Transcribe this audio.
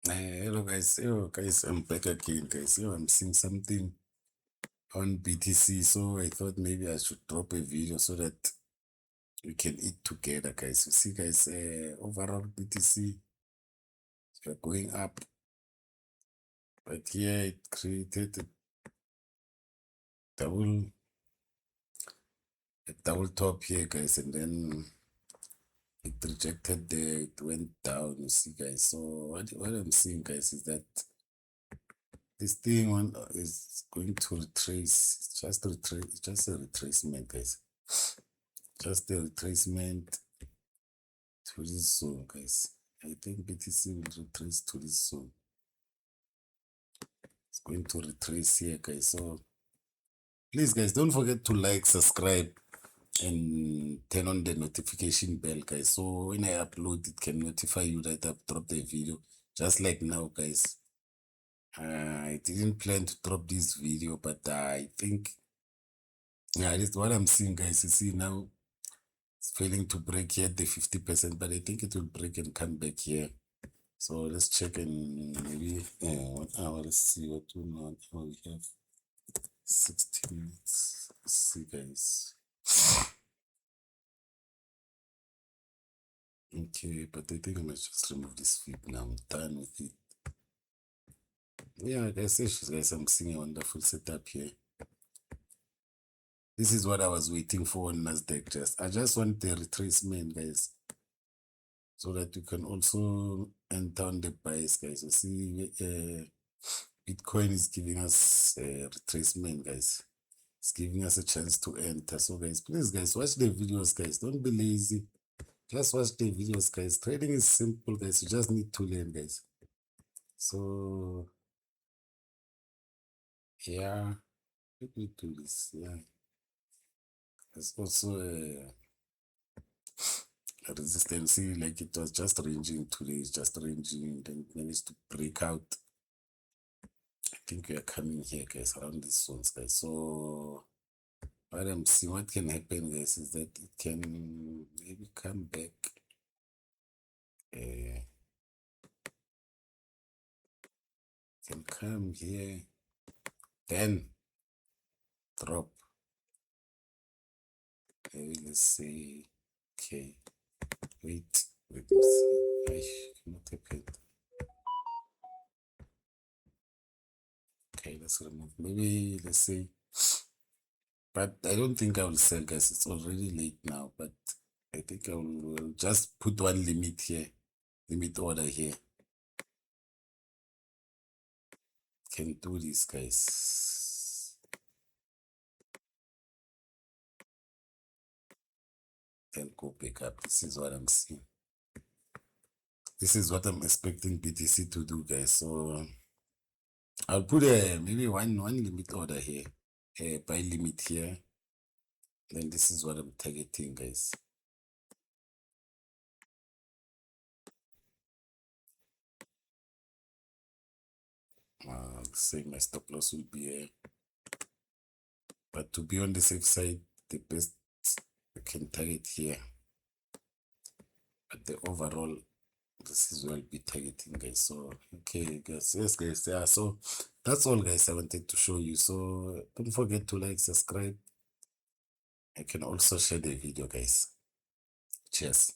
Hello guys, I'm back again, guys. I'm seeing something on BTC, so I thought maybe I should drop a video so that we can eat together, guys. You see, guys, overall BTC are going up, but here it created double a double top here, guys, and then it rejected there, it went down. You see, guys. So what I'm seeing, guys, is that this thing is going to retrace. It's just a retracement, guys. Just a retracement to this zone, guys. I think BTC will retrace to this zone. It's going to retrace here, guys. So please, guys, don't forget to like, subscribe, and turn on the notification bell, guys. So when I upload, it can notify you that I've dropped a video. Just like now, guys. I didn't plan to drop this video, but I think, yeah, this is what I'm seeing, guys. You see now, it's failing to break here at the 50%, but I think it will break and come back here. So let's check in maybe 1 hour. Let's see what we know. We have 60 minutes. Let's see, guys. Okay, but I think I might just remove this feed now. I'm done with it. Yeah, guys, I'm seeing a wonderful setup here. This is what I was waiting for on Nasdaq. I just want the retracement, guys, so that you can also enter on the buys, guys. You see, Bitcoin is giving us a retracement, guys. It's giving us a chance to enter. So, guys, please, guys, watch the videos, guys. Don't be lazy. Just watch the videos, guys. Trading is simple, guys. You just need to learn, guys. So, yeah, let me do this. Yeah. There's also a resistance. See, like it was just ranging today. It's just ranging. Then it managed to break out. I think we are coming here, guys, around these zones, guys. So, what I'm seeing, what can happen, guys, is that it can maybe come back. Can come here, then drop. Maybe let's say, okay, wait, let me see. I cannot happen. Okay, let's remove. Maybe let's say, but I don't think I will sell, guys. It's already late now, but I think I will just put one limit here, limit order here. Can do this, guys. Then go back up. This is what I'm seeing. This is what I'm expecting BTC to do, guys. So I'll put maybe one limit order here, a buy limit here. Then this is what I'm targeting, guys. Say my stop loss will be here. But to be on the safe side, the best I can target here. But the overall, this is what I'll be targeting, guys. So okay, guys, yes, guys, yeah. So that's all, guys, I wanted to show you. So don't forget to like, subscribe. I can also share the video, guys. Cheers.